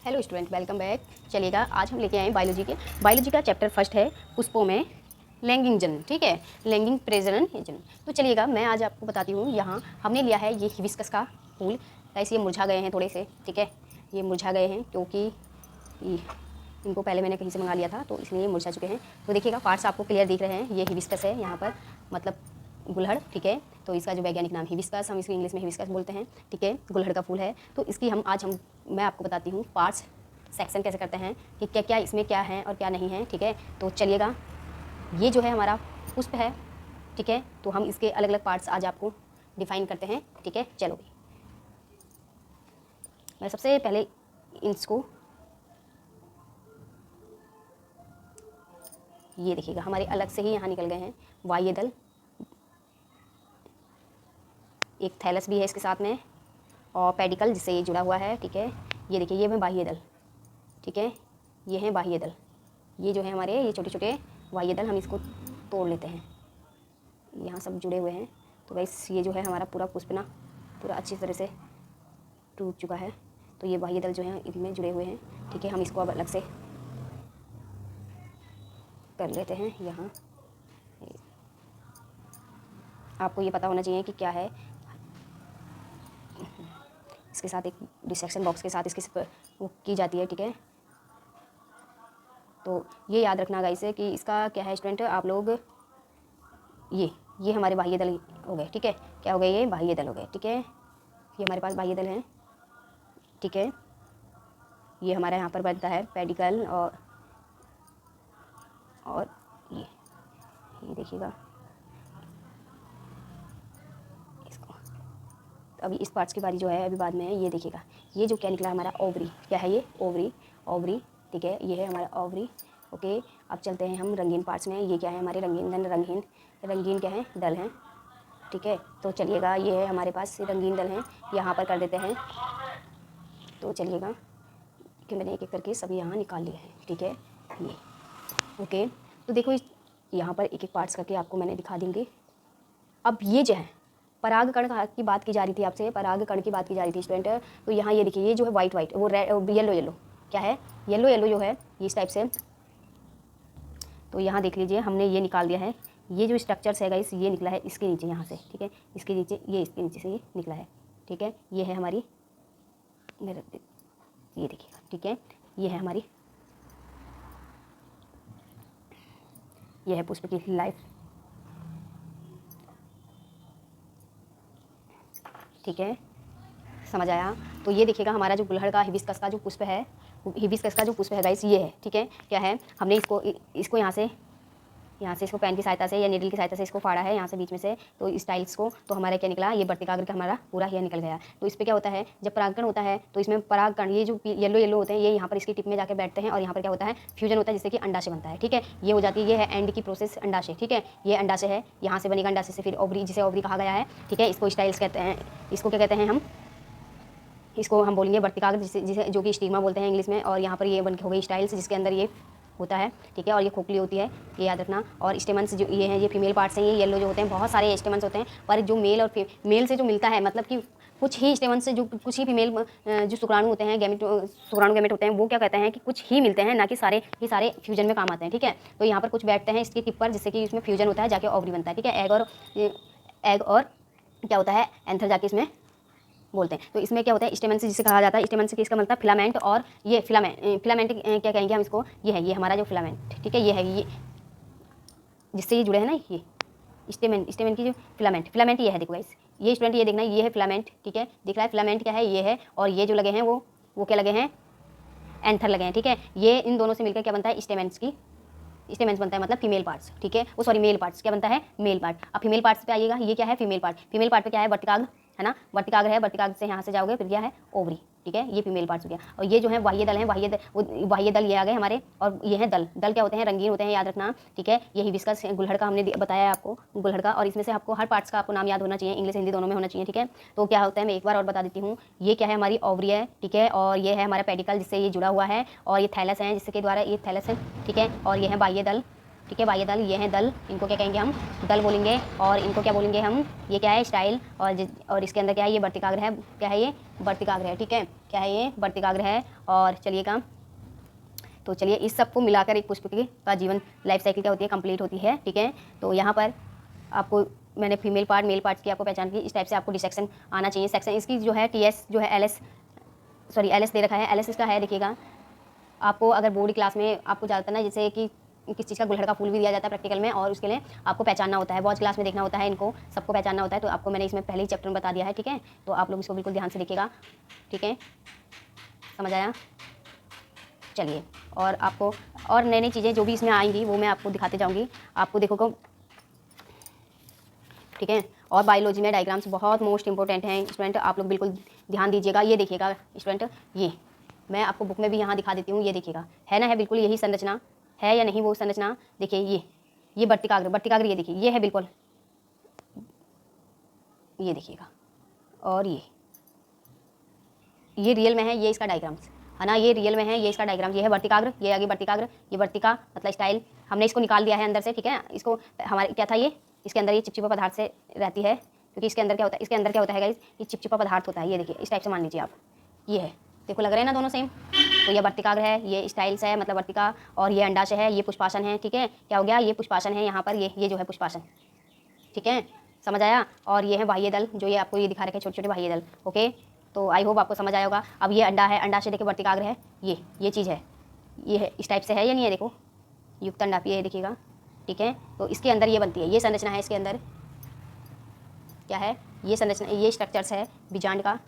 Hello student, welcome back. चलिएगा, आज हम लेके आए बायोलॉजी का चैप्टर फर्स्ट है पुष्पों में लैंगिंग जनन। ठीक है, लैंगिंग प्रजनन जनन। तो चलिएगा, मैं आज आपको बताती हूँ। यहाँ हमने लिया है ये हिबिस्कस का फूल। ऐसे ये मुरझा गए हैं थोड़े से। ठीक है, ये मुरझा गए हैं क्योंकि इनको पहले मैंने कहीं से मंगा लिया था, तो इसलिए ये मुरझा चुके हैं। तो देखिएगा, पार्ट्स आपको क्लियर दिख रहे हैं। ये हिबिस्कस है यहाँ पर, मतलब गुलहड़। ठीक है, तो इसका जो वैज्ञानिक नाम हिबिस्कस, हम इसको इंग्लिश में हिबिस्कस बोलते हैं। ठीक है, गुलहड़ का फूल है। तो इसकी मैं आपको बताती हूँ पार्ट्स, सेक्शन कैसे करते हैं कि क्या क्या इसमें क्या है और क्या नहीं है। ठीक है, तो चलिएगा, ये जो है हमारा पुष्प है। ठीक है, तो हम इसके अलग अलग पार्ट्स आज आपको डिफाइन करते हैं। ठीक है, चलो मैं सबसे पहले इसको, ये देखिएगा हमारे अलग से ही यहाँ निकल गए हैं बाह्य दल। एक थैलस भी है इसके साथ में, और पेडिकल जिससे ये जुड़ा हुआ है। ठीक है, ये देखिए, ये है बाह्य दल। ठीक है, ये है बाह्य दल। ये जो है हमारे ये छोटे छोटे बाह्य दल, हम इसको तोड़ लेते हैं। यहाँ सब जुड़े हुए हैं। तो गाइस, ये जो है हमारा पूरा पुष्प ना पूरा अच्छी तरह से टूट चुका है। तो ये बाह्य दल जो है इनमें जुड़े हुए हैं। ठीक है, हम इसको अब अलग से कर लेते हैं। यहाँ आपको ये पता होना चाहिए कि क्या है। इसके साथ एक डिसेक्शन बॉक्स के साथ इसकी वो की जाती है। ठीक है, तो ये याद रखना गाइस है कि इसका क्या है स्टूडेंट, आप लोग ये हमारे बाह्य दल हो गए। ठीक है, क्या हो गए, ये बाह्य दल हो गए। ठीक है, ये हमारे पास बाह्य दल हैं। ठीक है, ये हमारा यहाँ पर बनता है पेडिकल, और ये देखिएगा इसको। अभी इस पार्ट्स की बारी जो है अभी बाद में है। ये देखिएगा, ये जो क्या निकला हमारा ओवरी, क्या है ये ओवरी। ठीक है, ये है हमारा ओवरी। ओके, अब चलते हैं हम रंगीन पार्ट्स में। ये क्या है हमारे रंगीन क्या है, दल हैं। ठीक है, तो चलिएगा, ये है हमारे पास रंगीन दल हैं। यहाँ पर कर देते हैं। तो चलिएगा कि मैंने एक एक करके सभी यहाँ निकाल लिए हैं। ठीक है, ये ओके। तो देखो, यहाँ पर एक एक पार्ट्स करके आपको मैंने दिखा देंगे। अब ये जो है परागकण की बात की जा रही थी आपसे, परागकण की बात की जा रही थी स्टूडेंट। तो यहाँ ये देखिए, ये जो है वाइट वो रेड, येलो क्या है, येलो जो है इस टाइप से। तो यहाँ देख लीजिए, हमने ये निकाल दिया है। ये जो स्ट्रक्चर्स है गाइस, ये निकला है इसके नीचे यहाँ से। ठीक है, इसके नीचे से ये निकला है। ठीक है, ये है हमारी, ये देखिएगा। ठीक है, ये है हमारी, ये है पुष्प की लाइफ। ठीक है, समझ आया। तो ये देखिएगा, हमारा जो गुलहड़ का हिबिस्कस का जो पुष्प है, गाइस, ये है। ठीक है, क्या है, हमने इसको यहाँ से इसको पेन की सहायता से या नीडल की सहायता से इसको फाड़ा है यहाँ से बीच में से। तो इस टाइल्स को, तो हमारा क्या निकला, ये वर्तिकाग्र का हमारा पूरा हेयर निकल गया। तो इस पर क्या होता है, जब परागकण होता है तो इसमें परागकण ये जो येलो होते हैं, ये यहाँ पर इसकी टिप में जाकर बैठते हैं, और यहाँ पर क्या होता है, फ्यूजन होता है, जिससे कि अंडाशय बनता है। ठीक है, ये हो जाती है, ये है एंड की प्रोसेस, अंडाशय। ठीक है, ये अंडाशय है, यहाँ से बनेगा अंडाशय से फिर ओवरी, जिसे ओवरी कहा गया है। ठीक है, इसको स्टाइल्स कहते हैं। इसको क्या कहते हैं, इसको हम बोलेंगे वर्तिकाग्र, जिसे जो कि स्टिग्मा बोलते हैं इंग्लिश में। और यहाँ पर ये बन के हो गई स्टाइल्स, जिसके अंदर ये होता है। ठीक है, और ये खोखली होती है, ये याद रखना। और स्टेमन्स जो ये हैं, ये फीमेल पार्ट्स हैं। ये येलो जो होते हैं, बहुत सारे स्टेमन्स होते हैं, पर जो मेल से जो मिलता है, मतलब कि कुछ ही स्टेमन्स से, जो कुछ ही फीमेल जो शुक्राणु होते हैं, शुक्राणु गैमेट होते हैं, वो क्या कहते हैं कि कुछ ही मिलते हैं, ना कि सारे फ्यूजन में काम आते हैं। ठीक है, तो यहाँ पर कुछ बैठते हैं इसकी टिप पर, जिससे कि इसमें फ्यूजन होता है, जाके ओवरी बनता है। ठीक है, एग और क्या होता है, एंथर जाके इसमें बोलते हैं। तो इसमें क्या होता है, स्टेमन से जिसे कहा जाता है, स्टेमन से किसका मतलब फिलामेंट। और ये फिलामेंट क्या कहेंगे हम इसको, ये हमारा जो फिलामेंट। ठीक है, ये है, ये जिससे ये जुड़े हैं ना, ये स्टेमन की जो फिलामेंट ये है। देखो गाइस, ये स्टूडेंट ये देखना, ये है फिलामेंट। ठीक है, दिख रहा है फिलामेंट क्या है, ये है। और ये जो लगे हैं वो क्या लगे हैं, एंथर लगे हैं। ठीक है, ये इन दोनों से मिलकर क्या बनता है, स्टेमेंस बनता है, मतलब फीमेल पार्ट्स। ठीक है, वो सॉरी, मेल पार्ट्स क्या बनता है, मेल पार्ट। अब फीमेल पार्ट्स पे आइएगा, ये क्या है, फीमेल पार्ट पे क्या है, वर्तिकाग्र है ना, वर्तिकाग्र है। वर्तिकाग्र से यहाँ से जाओगे, फिर क्या है, ओवरी। ठीक है, ये फीमेल पार्ट्स हो गया। और ये जो है बाह्य दल है, बाह्य दल ये आ गए हमारे। और ये है दल क्या होते हैं, रंगीन होते हैं, याद रखना। ठीक है, ये हिबिस्कस गुलहड़ का हमने बताया आपको, गुलहड़ का। और इसमें से आपको हर पार्ट्स का आपको नाम याद होना चाहिए, इंग्लिश हिंदी दोनों में होना चाहिए। ठीक है, तो क्या होता है, मैं एक बार और बता देती हूँ। ये क्या है, हमारी ओवरी है। ठीक है, और ये है हमारा पेडिकल, जिससे ये जुड़ा हुआ है। और ये थैलस है, जिसके द्वारा ये थैलस है। ठीक है, और ये है बाह्य दल। ठीक है। बाह्य दल ये हैं दल, इनको क्या कहेंगे हम, दल बोलेंगे। और इनको क्या बोलेंगे हम, ये क्या है, स्टाइल। और इसके अंदर क्या है, ये वर्तिकाग्र है। क्या है ये, वर्तिकाग्र है। ठीक है, क्या है ये, वर्तिकाग्र है। और चलिएगा, तो चलिए इस सब को मिलाकर एक पुष्प का जीवन लाइफ साइकिल क्या होती है, कंप्लीट होती है। ठीक है, तो यहाँ पर आपको मैंने फीमेल पार्ट मेल पार्ट की आपको पहचान की। इस टाइप से आपको डिसेक्शन आना चाहिए। सेक्शन इसकी जो है टीएस जो है एलएस, सॉरी एलएस दे रखा है। एलएस इसका है, देखिएगा आपको अगर बोर्ड क्लास में आपको ज़्यादातर ना जैसे कि किस चीज़ का गुलहड़ का फूल भी दिया जाता है प्रैक्टिकल में, और उसके लिए आपको पहचानना होता है। बहुत क्लास में देखना होता है, इनको सबको पहचानना होता है। तो आपको मैंने इसमें पहले ही चैप्टर में बता दिया है। ठीक है, तो आप लोग इसको बिल्कुल ध्यान से देखिएगा। ठीक है, समझ आया। चलिए, और आपको और नई नई चीज़ें जो भी इसमें आएंगी वो मैं आपको दिखाते जाऊँगी। आपको देखो, ठीक है। और बायोलॉजी में डायग्राम्स बहुत मोस्ट इंपॉर्टेंट हैं स्टूडेंट, आप लोग बिल्कुल ध्यान दीजिएगा। ये देखिएगा स्टूडेंट, ये मैं आपको बुक में भी यहाँ दिखा देती हूँ। ये देखिएगा, है ना, है बिल्कुल यही संरचना है या नहीं, वो संरचना देखिए। ये वर्तिकाग्र, वर्तिकाग्र ये देखिए, ये है बिल्कुल, ये देखिएगा। और ये रियल में है, ये इसका डायग्राम्स है ना, ये रियल में है, ये इसका डायग्राम, ये है वर्तिकाग्र, ये आगे वर्तिकाग्र, ये वर्तिका मतलब स्टाइल। हमने इसको निकाल दिया है अंदर से। ठीक है, इसको हमारे क्या था, ये इसके अंदर ये चिपचिपा पदार्थ से रहती है, क्योंकि इसके अंदर क्या होता है, इसके अंदर क्या होता है गाइस, ये चिपचिपा पदार्थ होता है। ये देखिए इस टाइप से मान लीजिए आप, ये है, देखो लग रहे हैं ना दोनों सेम। तो ये वर्तिकाग्र है, ये स्टाइल्स है मतलब वर्तिका, और ये अंडाशय है, ये पुष्पासन है। ठीक है, क्या हो गया, ये पुष्पासन है यहाँ पर, ये जो है पुष्पासन। ठीक है, समझ आया। और ये है बाह्य दल, जो ये आपको ये दिखा रखे छोटे छोटे बाह्य दल। ओके, तो आई होप आपको समझ आया होगा। अब ये अंडा है, अंडा से देखिए वर्तिकाग्र है, ये चीज़ है, ये है इस टाइप से है या नहीं है, देखो युक्त अंडा, ये देखिएगा। ठीक है, तो इसके अंदर ये बनती है, ये संरचना है। इसके अंदर क्या है, ये संरचना, ये स्ट्रक्चर्स है बीजांड का,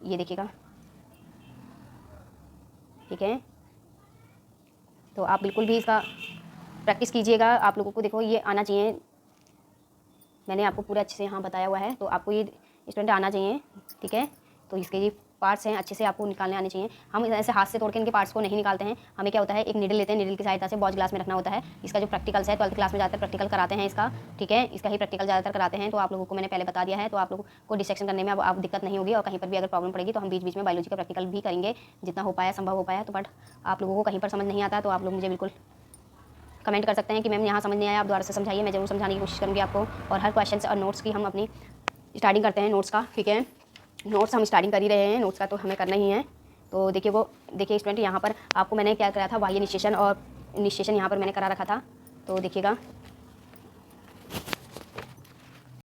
ये देखिएगा। ठीक है, तो आप बिल्कुल भी इसका प्रैक्टिस कीजिएगा। आप लोगों को देखो ये आना चाहिए, मैंने आपको पूरा अच्छे से यहाँ बताया हुआ है, तो आपको ये स्टूडेंट आना चाहिए। ठीक है, तो इसके ये पार्ट्स हैं, अच्छे से आपको निकालने आने चाहिए। हम ऐसे हाथ से तोड़ के इनके पार्ट्स को नहीं निकालते हैं। हमें क्या होता है, एक नीडल लेते हैं, नीडल की सहायता से बॉज ग्लास में रखना होता है। इसका जो प्रैक्टिकल्स है 12th क्लास में ज़्यादातर प्रैक्टिकल कराते हैं इसका। ठीक है, इसका ही प्रैक्टिकल ज़्यादातर कराते हैं, तो आप लोगों को मैंने पहले बता दिया है। तो आप लोगों को डिसेक्शन करने में अब आप दिक्कत नहीं होगी, और कहीं पर भी अगर प्रॉब्लम पड़ेगी तो हम बीच बीच में बायोलॉजी का प्रैक्टिकल भी करेंगे, जितना हो पाया संभव हो पाया। तो बट आप लोगों को कहीं पर समझ नहीं आता तो आप लोग मुझे बिल्कुल कमेंट कर सकते हैं कि मैम यहाँ समझ नहीं आया, आप दोबारा से समझाइए। मैं जरूर समझाने की कोशिश करूँगी आपको। और हर क्वेश्चन और नोट्स की हम अपनी स्टार्टिंग करते हैं नोट्स का। ठीक है, नोट्स हम स्टार्टिंग कर ही रहे हैं, नोट्स का तो हमें करना ही है। तो देखिए वो देखिए स्टूडेंट, यहाँ पर आपको मैंने क्या कराया था, बाह्य निश्चेषण और निश्चेषण यहाँ पर मैंने करा रखा था। तो देखिएगा